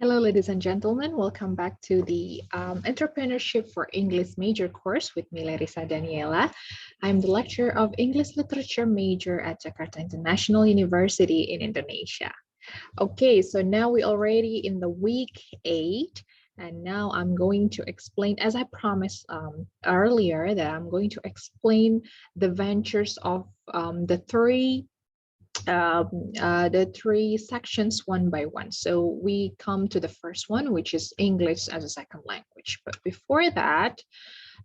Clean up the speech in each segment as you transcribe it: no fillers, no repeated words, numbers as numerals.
Hello, ladies and gentlemen. Welcome back to the Entrepreneurship for English major course with me, Larissa Daniela. I'm the lecturer of English Literature major at Jakarta International University in Indonesia. Okay, so now we're already in the week 8. And now I'm going to explain, as I promised earlier, that I'm going to explain the ventures of the three sections one by one. So we come to the first one, which is English as a second language. But before that,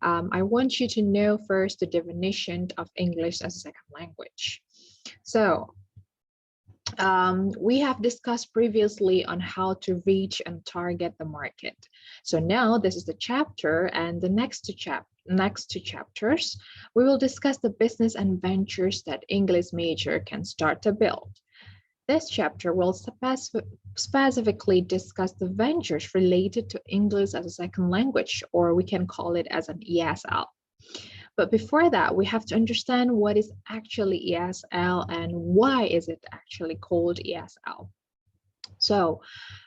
I want you to know first the definition of English as a second language. So we have discussed previously on how to reach and target the market. So now this is the chapter, and the next two chapters, we will discuss the business and ventures that English major can start to build. This chapter will specifically discuss the ventures related to English as a second language, or we can call it as an ESL. But before that, we have to understand what is actually ESL and why is it actually called ESL. So,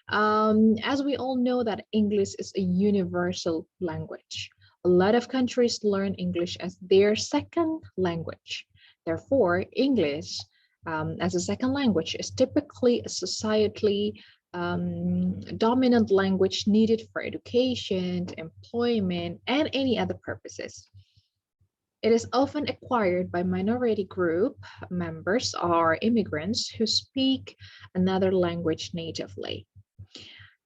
as we all know that English is a universal language. A lot of countries learn English as their second language. Therefore, English as a second language is typically a societally dominant language needed for education, employment, and any other purposes. It is often acquired by minority group members or immigrants who speak another language natively.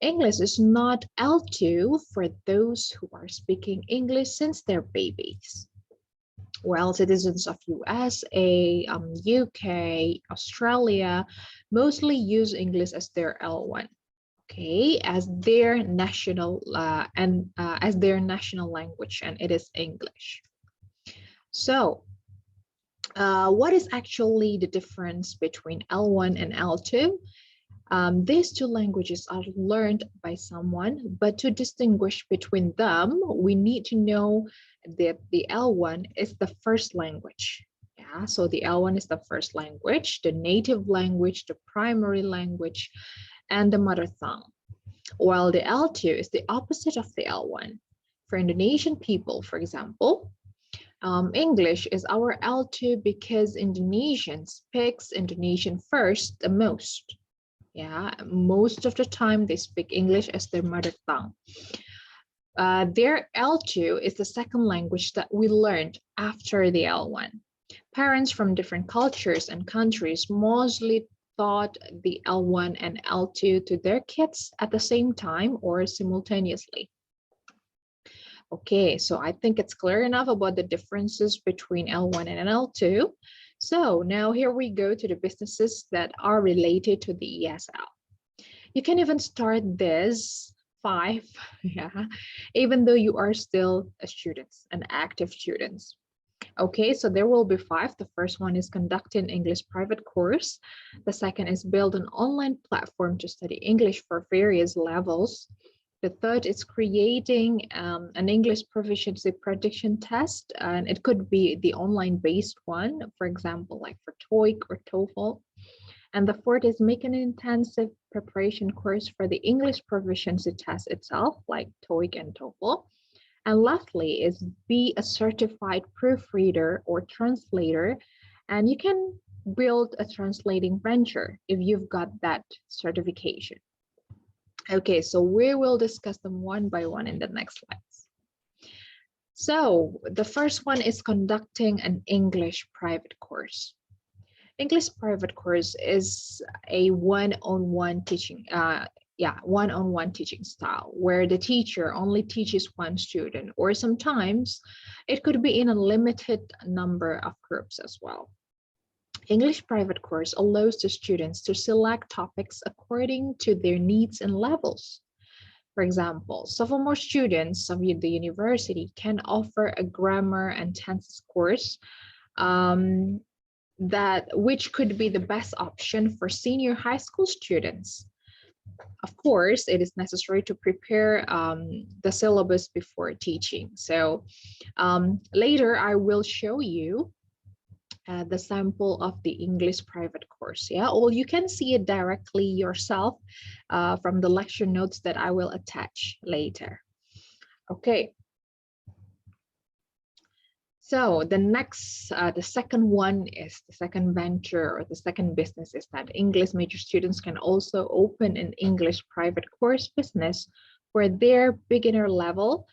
English is not L2 for those who are speaking English since they're babies. While citizens of USA, UK, Australia mostly use English as their L1. Okay, as their national language, and it is English. So, what is actually the difference between L1 and L2? These two languages are learned by someone, but to distinguish between them, we need to know that the L1 is the first language. Yeah, so the L1 is the first language, the native language, the primary language, and the mother tongue. While the L2 is the opposite of the L1. For Indonesian people, for example, English is our L2 because Indonesian speaks Indonesian first the most. Yeah, most of the time they speak English as their mother tongue. Their L2 is the second language that we learned after the L1. Parents from different cultures and countries mostly taught the L1 and L2 to their kids at the same time or simultaneously. Okay, so I think it's clear enough about the differences between L1 and L2. So now here we go to the businesses that are related to the ESL. You can even start this 5, yeah, even though you are still a student, an active student. Okay, so there will be 5. The first one is conducting English private course. The second is build an online platform to study English for various levels. The third is creating an English proficiency prediction test, and it could be the online-based one, for example, like for TOEIC or TOEFL. And the fourth is make an intensive preparation course for the English proficiency test itself, like TOEIC and TOEFL. And lastly is be a certified proofreader or translator, and you can build a translating venture if you've got that certification. Okay, so we will discuss them one by one in the next slides. So the first one is conducting an English private course. English private course is a one-on-one teaching, one-on-one teaching style where the teacher only teaches one student, or sometimes it could be in a limited number of groups as well. English private course allows the students to select topics according to their needs and levels. For example, sophomore students of the university can offer a grammar and tenses course which could be the best option for senior high school students. Of course, it is necessary to prepare the syllabus before teaching. So later I will show you the sample of the English private course. Yeah, or you can see it directly yourself from the lecture notes that I will attach later. Okay. So the second one is the second venture or the second business is that English major students can also open an English private course business for their beginner level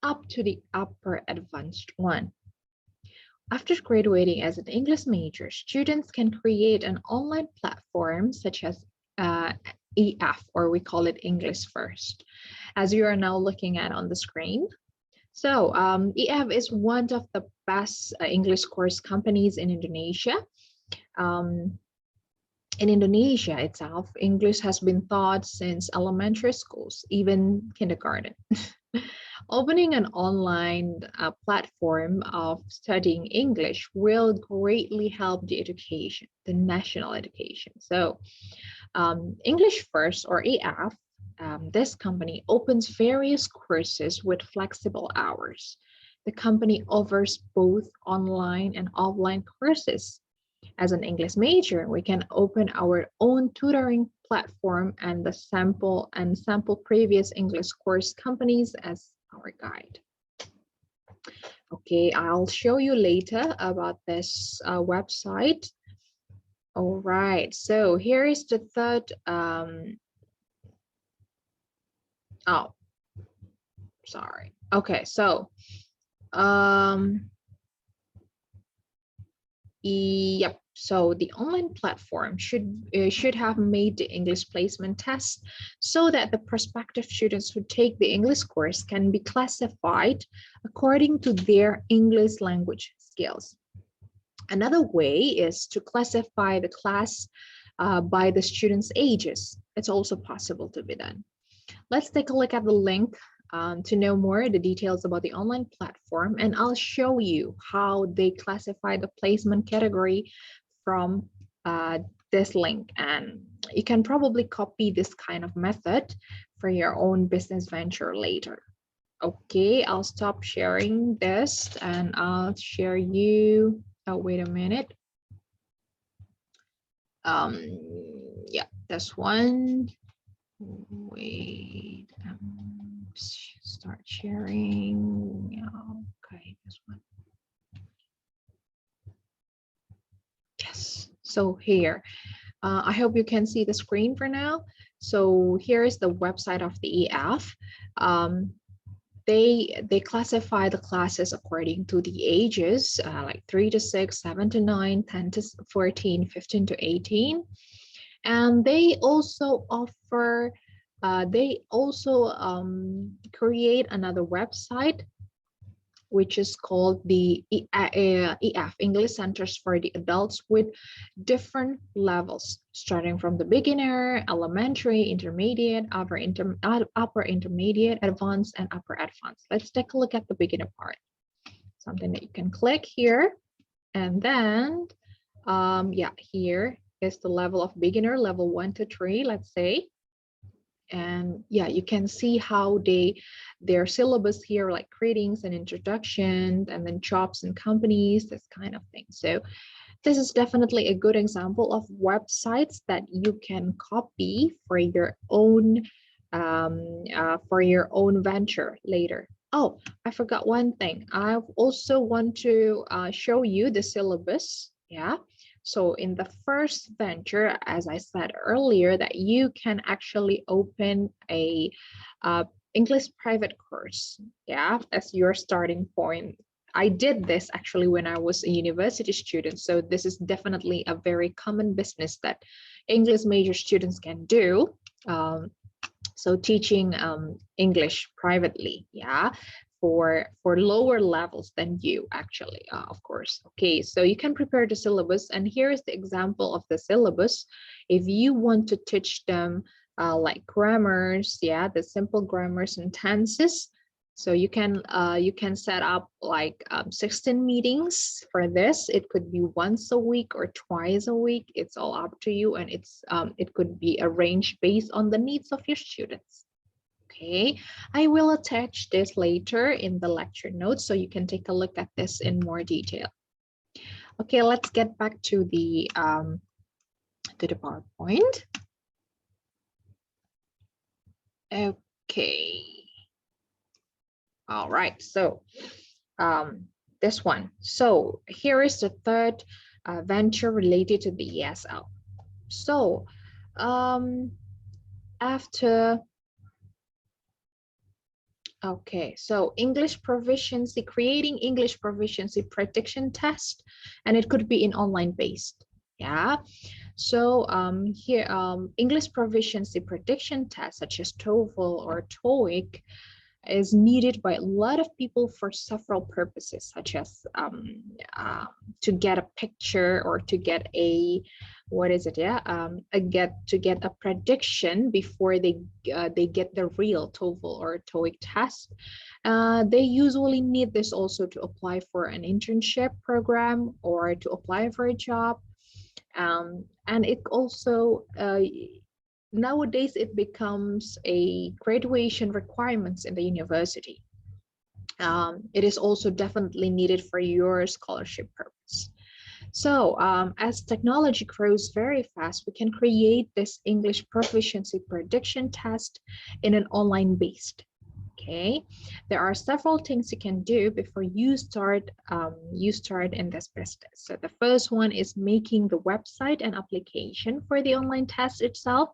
up to the upper advanced one. After graduating as an English major, students can create an online platform such as EF, or we call it English First, as you are now looking at on the screen. So EF is one of the best English course companies in Indonesia. In Indonesia itself, English has been taught since elementary schools, even kindergarten. Opening an online platform of studying English will greatly help the education, the national education. So English First, or EF, this company opens various courses with flexible hours. The company offers both online and offline courses. As an English major, we can open our own tutoring platform and sample previous English course companies as our guide. Okay, I'll show you later about this website. All right, so here is the third. Oh, sorry. Okay, so yep. So the online platform should have made the English placement test so that the prospective students who take the English course can be classified according to their English language skills. Another way is to classify the class by the students' ages. It's also possible to be done. Let's take a look at the link to know more the details about the online platform, and I'll show you how they classify the placement category from this link. And you can probably copy this kind of method for your own business venture later. Okay, I'll stop sharing this and I'll share you. Oh, wait a minute. Yeah, this one. Wait, start sharing. Okay, this one. Yes, so here, I hope you can see the screen for now. So here is the website of the EF. They classify the classes according to the ages, like 3 to 6, 7 to 9, 10 to 14, 15 to 18. And they also offer, create another website, which is called the EF, English Centers for the Adults, with different levels, starting from the beginner, elementary, intermediate, upper intermediate, advanced, and upper advanced. Let's take a look at the beginner part. Something that you can click here. And then, yeah, here is the level of beginner, level 1 to 3, let's say. And yeah, you can see how their syllabus here, like greetings and introduction, and then jobs and companies, this kind of thing. So this is definitely a good example of websites that you can copy for your own venture later. Oh, I forgot one thing. I also want to show you the syllabus. Yeah. So in the first venture, as I said earlier, that you can actually open a English private course, yeah, as your starting point. I did this actually when I was a university student, so this is definitely a very common business that English major students can do. So teaching English privately, yeah, for lower levels than you actually, of course. Okay, so you can prepare the syllabus, and here is the example of the syllabus. If you want to teach them like grammars, yeah, the simple grammars and tenses, so you can set up like 16 meetings for this. It could be once a week or twice a week. It's all up to you, and it could be arranged based on the needs of your students. Okay, I will attach this later in the lecture notes so you can take a look at this in more detail. Okay, let's get back to the PowerPoint. Okay. All right. So this one. So here is the third venture related to the ESL. So after okay, so English proficiency, creating English proficiency prediction test, and it could be in online based. Yeah. So here, English proficiency prediction tests such as TOEFL or TOEIC is needed by a lot of people for several purposes, such as to get a picture or to get a what is it? Yeah, to get a prediction before they get the real TOEFL or TOEIC test. They usually need this also to apply for an internship program or to apply for a job. And it also nowadays it becomes a graduation requirements in the university. It is also definitely needed for your scholarship purpose. So as technology grows very fast, we can create this English proficiency prediction test in an online based. Okay, there are several things you can do before you start in this business. So the first one is making the website and application for the online test itself.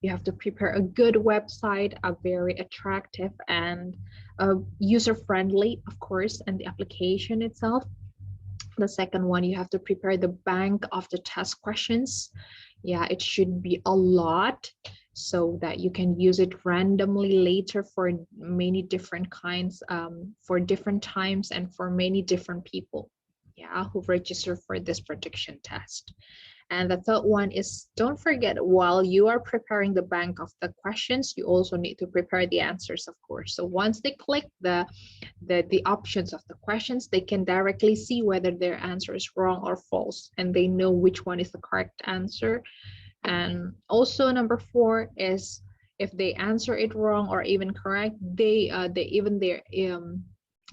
You have to prepare a good website, a very attractive and user-friendly, of course, and the application itself. The second one, you have to prepare the bank of the test questions. Yeah, it should be a lot so that you can use it randomly later for many different kinds, for different times and for many different people, yeah, who register for this prediction test. And the third one is, don't forget, while you are preparing the bank of the questions, you also need to prepare the answers, of course. So once they click the options of the questions, they can directly see whether their answer is wrong or false, and they know which one is the correct answer. And also number 4 is, if they answer it wrong or even correct,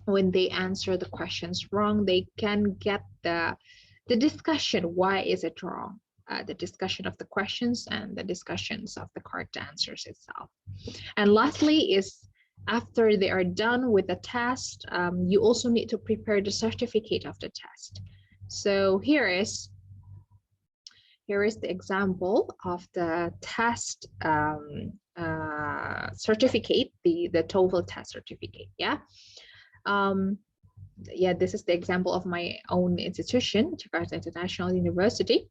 when they answer the questions wrong, they can get the discussion, why is it wrong, the discussion of the questions and the discussions of the correct answers itself. And lastly is, after they are done with the test, you also need to prepare the certificate of the test. So here is the example of the test certificate, the TOEFL test certificate. Yeah. Yeah, this is the example of my own institution, Jakarta International University.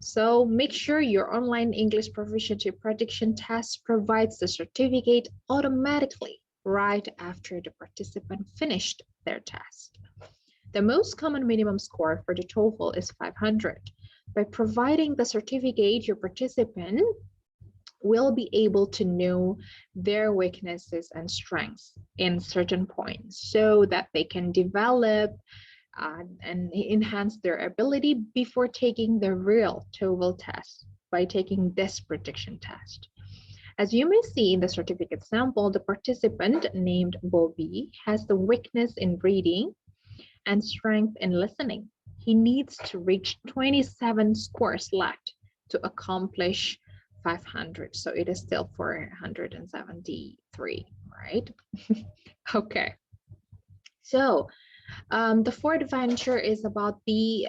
So make sure your online English proficiency prediction test provides the certificate automatically right after the participant finished their test. The most common minimum score for the TOEFL is 500. By providing the certificate, your participant will be able to know their weaknesses and strengths in certain points so that they can develop and enhance their ability before taking the real TOEFL test by taking this prediction test. As you may see in the certificate sample, the participant named Bobby has the weakness in reading and strength in listening. He needs to reach 27 scores left to accomplish 500. So it is still 473, right? Okay. So the fourth venture is about the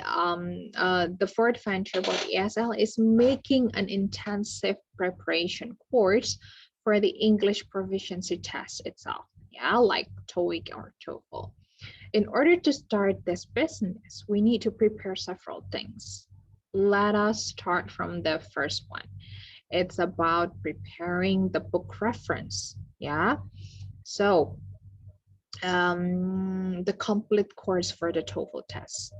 fourth venture about the ESL is making an intensive preparation course for the English proficiency test itself. Yeah, like TOEIC or TOEFL. In order to start this business, we need to prepare several things. Let us start from the first one. It's about preparing the book reference. Yeah. So the complete course for the TOEFL test.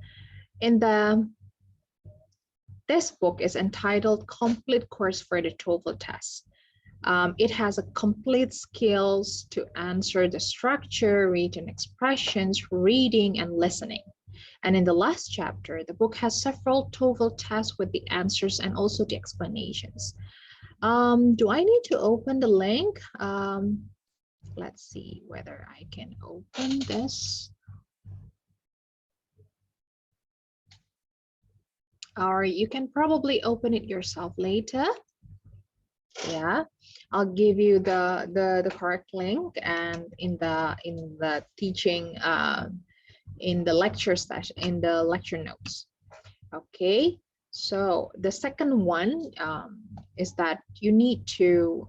This book is entitled Complete Course for the TOEFL test. It has a complete skills to answer the structure, written expressions, reading, and listening. And in the last chapter, the book has several TOEFL tests with the answers and also the explanations. Do I need to open the link? Let's see whether I can open this. or you can probably open it yourself later. Yeah, I'll give you the correct link and in the teaching in the lecture session, in the lecture notes. Okay, so the second one is that you need to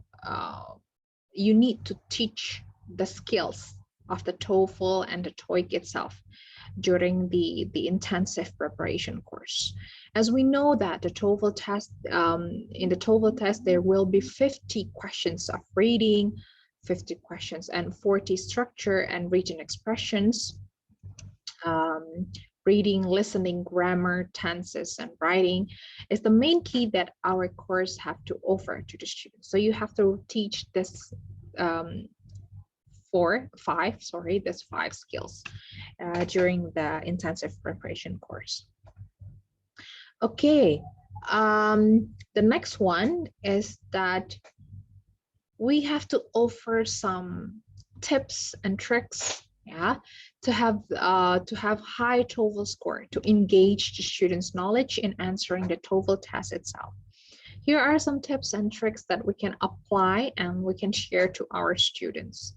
teach the skills of the TOEFL and the TOEIC itself during the intensive preparation course. As we know that the TOEFL test, in the TOEFL test, there will be 50 questions of reading, 50 questions and 40 structure and written expressions, reading, listening, grammar, tenses, and writing is the main key that our course have to offer to the students. So you have to teach this this five skills during the intensive preparation course. Okay, the next one is that we have to offer some tips and tricks, yeah, to have high TOEFL score to engage the students' knowledge in answering the TOEFL test itself. Here are some tips and tricks that we can apply and we can share to our students.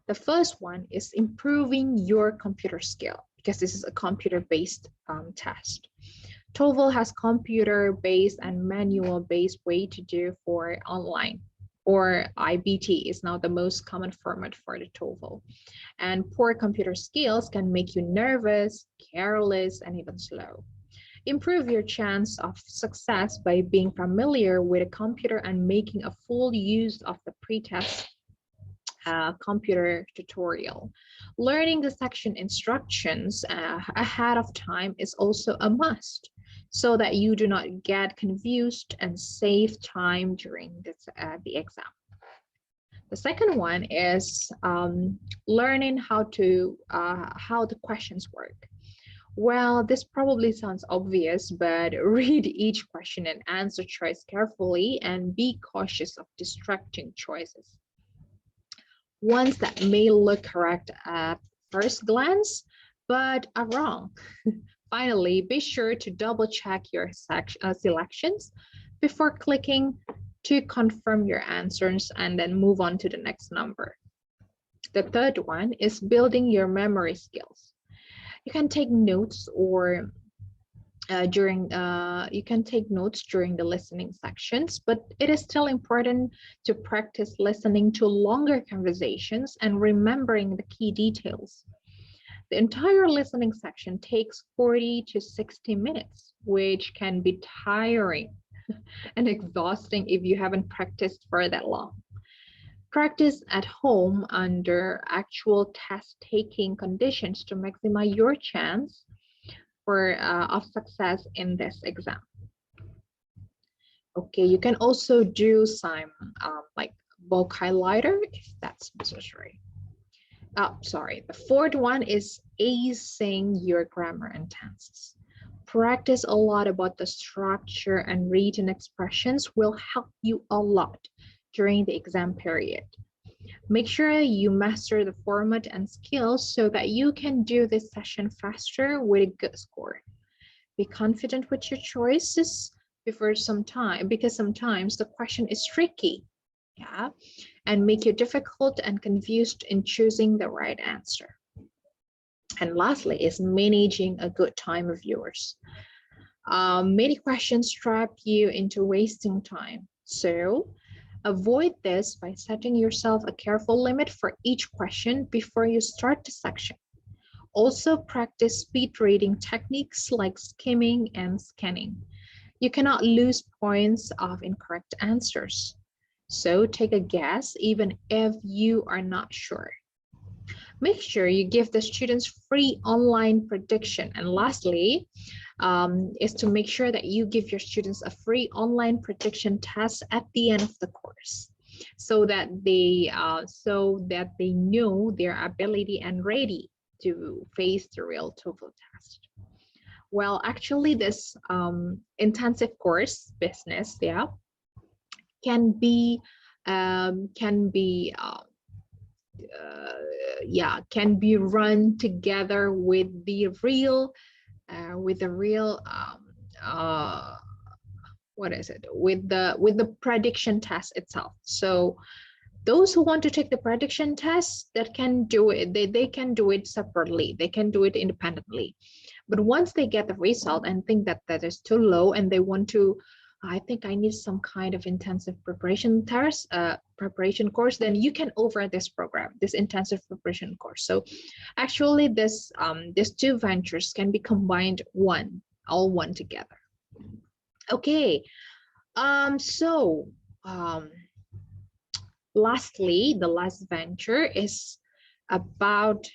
The first one is improving your computer skill, because this is a computer-based test. TOEFL has computer-based and manual-based way to do for online, or IBT is now the most common format for the TOEFL. And poor computer skills can make you nervous, careless, and even slow. Improve your chance of success by being familiar with a computer and making a full use of the pre-test computer tutorial. Learning the section instructions ahead of time is also a must, so that you do not get confused and save time during the exam. The second one is learning how the questions work. Well, this probably sounds obvious, but read each question and answer choice carefully and be cautious of distracting choices. Ones that may look correct at first glance, but are wrong. Finally, be sure to double check your selections before clicking to confirm your answers and then move on to the next number. The third one is building your memory skills. You can take notes during the listening sections, but it is still important to practice listening to longer conversations and remembering the key details. The entire listening section takes 40 to 60 minutes, which can be tiring and exhausting if you haven't practiced for that long. Practice at home under actual test-taking conditions to maximize your chance of success in this exam. Okay, you can also do some like bulk highlighter if that's necessary. The fourth one is acing your grammar and tenses. Practice a lot about the structure and written expressions will help you a lot during the exam period. Make sure you master the format and skills so that you can do this session faster with a good score. Be confident with your choices because sometimes the question is tricky, yeah, and make you difficult and confused in choosing the right answer. And lastly is managing a good time of yours. Many questions trap you into wasting time. So avoid this by setting yourself a careful limit for each question before you start the section. Also practice speed reading techniques like skimming and scanning. You cannot lose points of incorrect answers. So take a guess even if you are not sure. Make sure you give the students free online prediction. And lastly, is to make sure that you give your students a free online prediction test at the end of the course, so that they know their ability and ready to face the real TOEFL test. Well, actually, this intensive course business, yeah, can be run together with the real what is it, with the prediction test itself. So those who want to take the prediction test, that can do it, they can do it separately, they can do it independently. But once they get the result and think that that is too low and they want to, I think I need some kind of intensive preparation preparation course, then you can offer this program, this intensive preparation course. So actually this these two ventures can be combined all one together. Okay, lastly, the last venture is about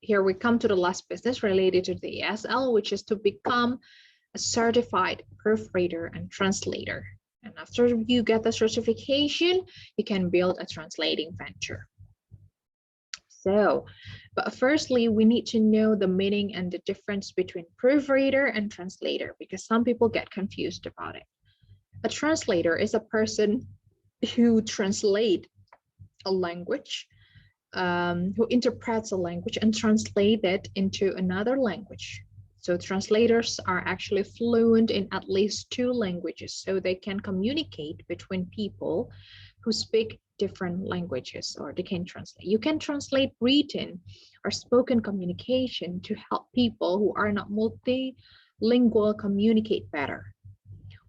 here we come to the last business related to the ESL, which is to become a certified proofreader and translator. And after you get the certification, you can build a translating venture. So, but firstly, we need to know the meaning and the difference between proofreader and translator, because some people get confused about it. A translator is a person who translates a language, who interprets a language and translate it into another language. So translators are actually fluent in at least 2 languages, so they can communicate between people who speak different languages, or they can translate. You can translate written or spoken communication to help people who are not multilingual communicate better.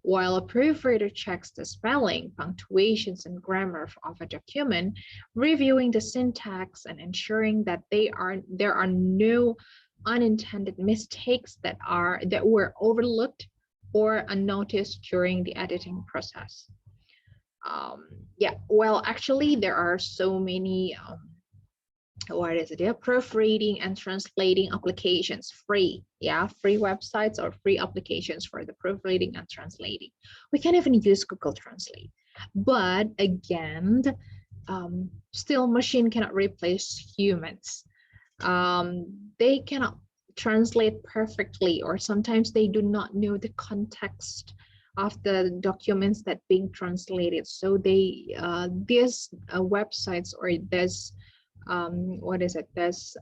While a proofreader checks the spelling, punctuations, and grammar of a document, reviewing the syntax and ensuring that there are no unintended mistakes that were overlooked or unnoticed during the editing process. Well, actually, there are so many proofreading and translating applications, free websites or free applications for the proofreading and translating. We can even use Google Translate, but again, still machine cannot replace humans. They cannot translate perfectly, or sometimes they do not know the context of the documents that being translated. So they these websites or this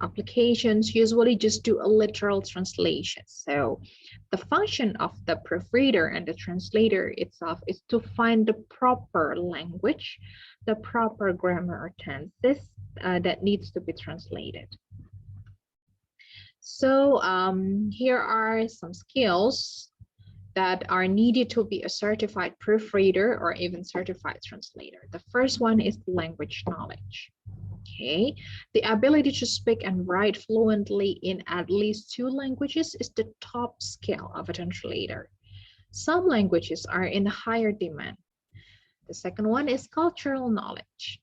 applications usually just do a literal translation. So the function of the proofreader and the translator itself is to find the proper language, the proper grammar or tenses that needs to be translated. So here are some skills that are needed to be a certified proofreader or even certified translator. The first one is language knowledge. Okay, the ability to speak and write fluently in at least 2 languages is the top skill of a translator. Some languages are in higher demand. The second one is cultural knowledge.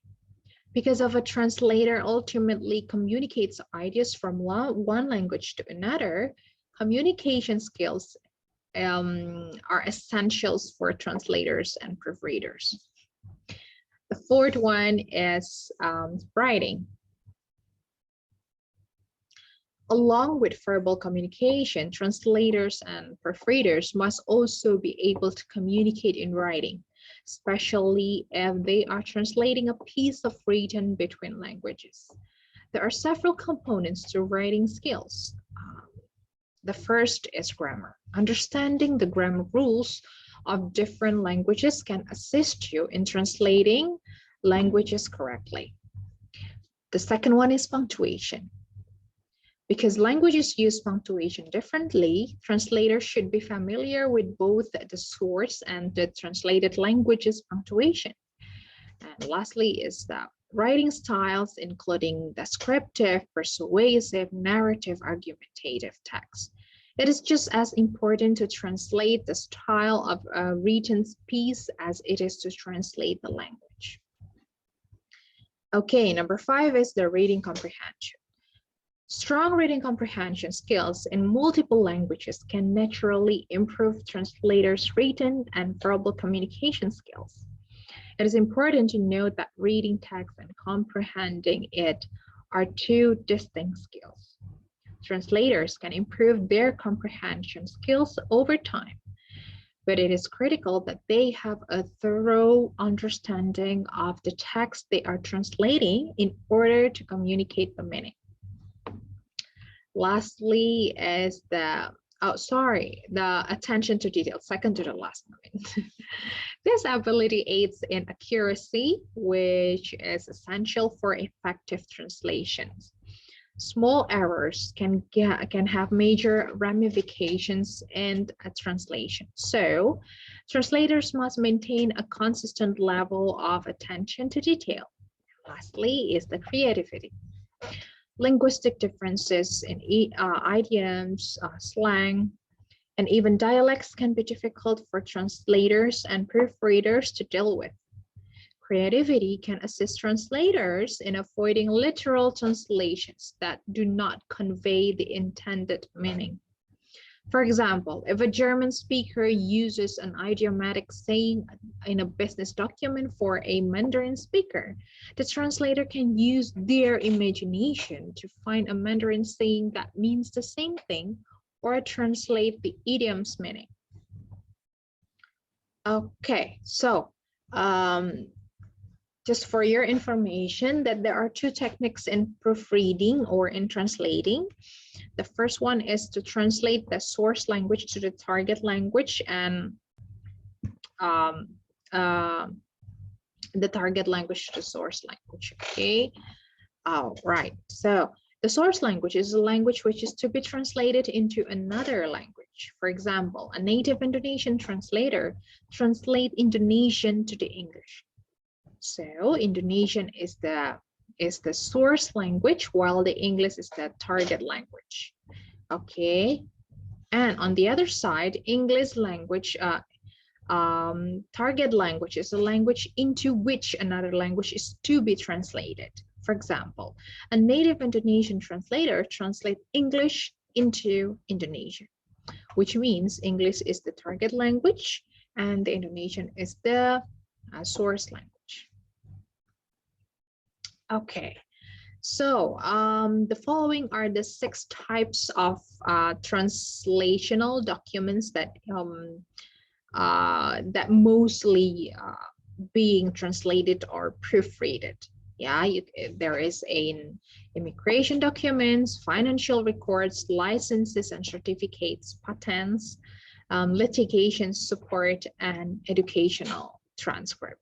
Because of a translator ultimately communicates ideas from one language to another, communication skills are essentials for translators and proofreaders. The fourth one is writing. Along with verbal communication, translators and proofreaders must also be able to communicate in writing, especially if they are translating a piece of written between languages. There are several components to writing skills. The first is grammar. Understanding the grammar rules of different languages can assist you in translating languages correctly. The second one is punctuation. Because languages use punctuation differently, translators should be familiar with both the source and the translated language's punctuation. And lastly is the writing styles, including descriptive, persuasive, narrative, argumentative text. It is just as important to translate the style of a written piece as it is to translate the language. Okay, number 5 is the reading comprehension. Strong reading comprehension skills in multiple languages can naturally improve translators' written and verbal communication skills. It is important to note that reading text and comprehending it are 2 distinct skills. Translators can improve their comprehension skills over time, but it is critical that they have a thorough understanding of the text they are translating in order to communicate the meaning. Lastly is the Oh, sorry, the attention to detail, second to the last point. This ability aids in accuracy, which is essential for effective translations. Small errors can have major ramifications in a translation. So, translators must maintain a consistent level of attention to detail. Lastly is the creativity. Linguistic differences in idioms, slang, and even dialects can be difficult for translators and proofreaders to deal with. Creativity can assist translators in avoiding literal translations that do not convey the intended meaning. For example, if a German speaker uses an idiomatic saying in a business document for a Mandarin speaker, the translator can use their imagination to find a Mandarin saying that means the same thing or translate the idiom's meaning. Okay, so just for your information that there are two techniques in proofreading or in translating. The first one is to translate the source language to the target language and the target language to the source language. Okay. All right. So the source language is a language which is to be translated into another language. For example, a native Indonesian translator translates Indonesian to the English. So Indonesian is the source language, while the English is the target language. Okay, and on the other side, English language, target language is a language into which another language is to be translated. For example, a native Indonesian translator translates English into Indonesian, which means English is the target language and the Indonesian is the source language. Okay, so the following are the 6 types of translational documents that that mostly being translated or proofreaded. Yeah, there is an immigration documents, financial records, licenses and certificates, patents, litigation support, and educational transcript.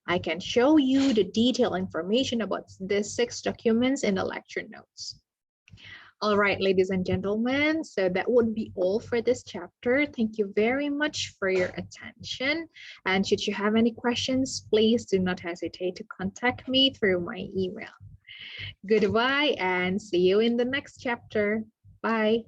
I can show you the detailed information about the 6 documents in the lecture notes. All right, ladies and gentlemen, so that would be all for this chapter. Thank you very much for your attention. And should you have any questions, please do not hesitate to contact me through my email. Goodbye and see you in the next chapter. Bye.